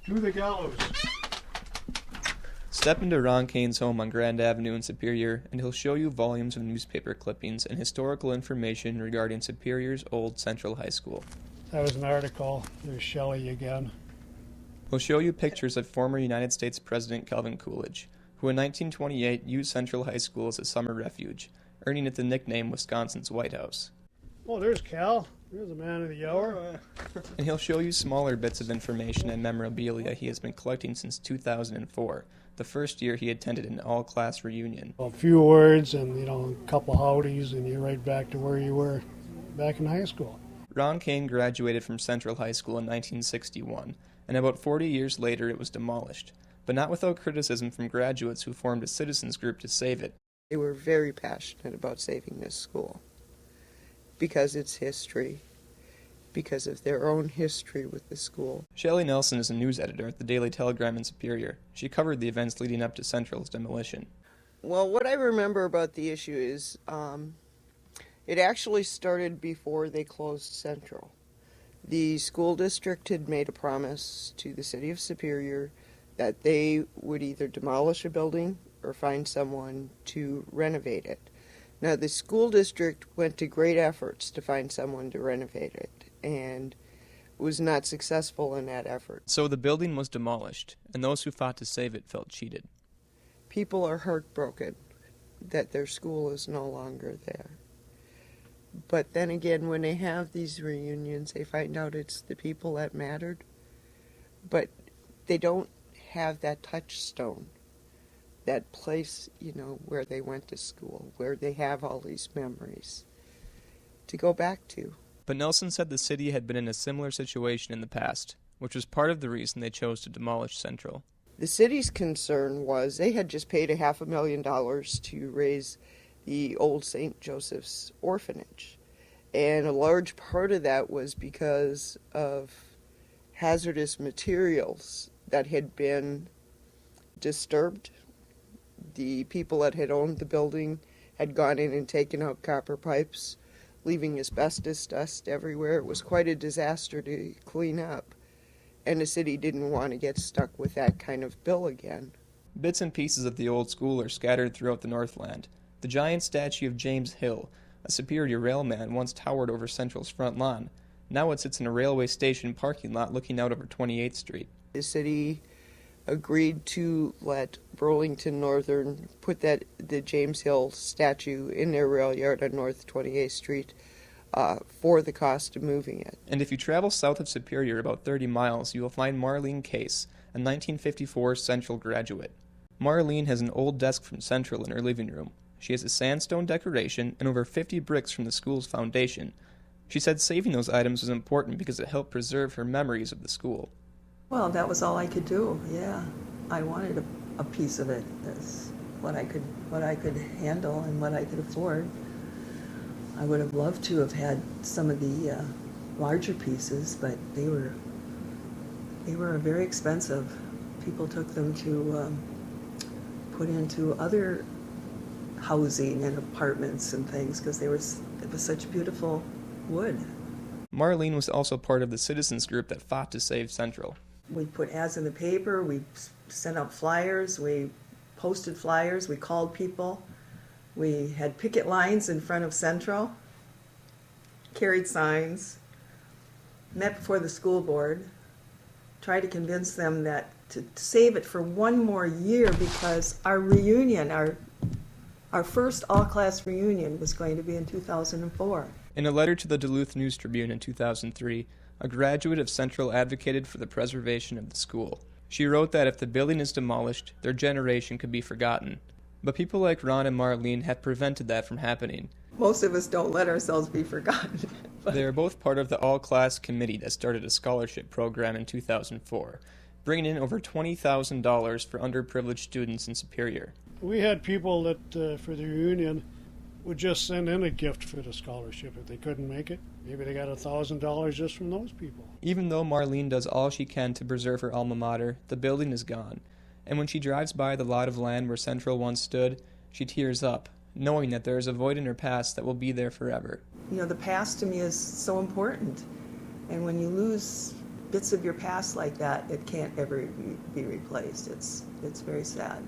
To the gallows. Step into Ron Kane's home on Grand Avenue in Superior, and he'll show you volumes of newspaper clippings and historical information regarding Superior's old Central High School. That was an article. There's Shelley again. He'll show you pictures of former United States President Calvin Coolidge, who in 1928 used Central High School as a summer refuge, earning it the nickname Wisconsin's White House. Oh, there's Cal. There's the man of the hour. And he'll show you smaller bits of information and memorabilia he has been collecting since 2004, the first year he attended an all-class reunion. A few words and, a couple howdies, and you're right back to where you were back in high school. Ron Kane graduated from Central High School in 1961, and about 40 years later it was demolished, but not without criticism from graduates who formed a citizens group to save it. They were very passionate about saving this school because it's history, because of their own history with the school. Shelley Nelson is a news editor at the Daily Telegram in Superior. She covered the events leading up to Central's demolition. Well, what I remember about the issue is it actually started before they closed Central. The school district had made a promise to the city of Superior that they would either demolish a building or find someone to renovate it. Now, the school district went to great efforts to find someone to renovate it and was not successful in that effort. So the building was demolished, and those who fought to save it felt cheated. People are heartbroken that their school is no longer there. But then again, when they have these reunions, they find out it's the people that mattered. But they don't have that touchstone, that place, where they went to school, where they have all these memories to go back to. But Nelson said the city had been in a similar situation in the past, which was part of the reason they chose to demolish Central. The city's concern was they had just paid $500,000 to raise the old St. Joseph's orphanage. And a large part of that was because of hazardous materials that had been disturbed. The people that had owned the building had gone in and taken out copper pipes, leaving asbestos dust everywhere. It was quite a disaster to clean up, and the city didn't want to get stuck with that kind of bill again. Bits and pieces of the old school are scattered throughout the Northland. The giant statue of James Hill, a Superior railman, once towered over Central's front lawn. Now it sits in a railway station parking lot looking out over 28th Street. The city agreed to let Burlington Northern put the James Hill statue in their rail yard on North 28th Street for the cost of moving it. And if you travel south of Superior about 30 miles, you will find Marlene Case, a 1954 Central graduate. Marlene has an old desk from Central in her living room. She has a sandstone decoration and over 50 bricks from the school's foundation. She said saving those items was important because it helped preserve her memories of the school. Well, that was all I could do, yeah. I wanted a piece of it. That's what I could handle and what I could afford. I would have loved to have had some of the larger pieces, but they were very expensive. People took them to put into other housing and apartments and things because it was such beautiful wood. Marlene was also part of the citizens group that fought to save Central. We put ads in the paper, we sent out flyers, we posted flyers, we called people. We had picket lines in front of Central, carried signs, met before the school board, tried to convince them that to save it for one more year because our reunion, our first all-class reunion was going to be in 2004. In a letter to the Duluth News-Tribune in 2003, a graduate of Central advocated for the preservation of the school. She wrote that if the building is demolished, their generation could be forgotten. But people like Ron and Marlene have prevented that from happening. Most of us don't let ourselves be forgotten. They are both part of the all-class committee that started a scholarship program in 2004, bringing in over $20,000 for underprivileged students in Superior. We had people that, for the reunion, would just send in a gift for the scholarship if they couldn't make it. Maybe they got $1,000 just from those people. Even though Marlene does all she can to preserve her alma mater, the building is gone. And when she drives by the lot of land where Central once stood, she tears up, knowing that there is a void in her past that will be there forever. The past to me is so important. And when you lose bits of your past like that, it can't ever be replaced. It's very sad.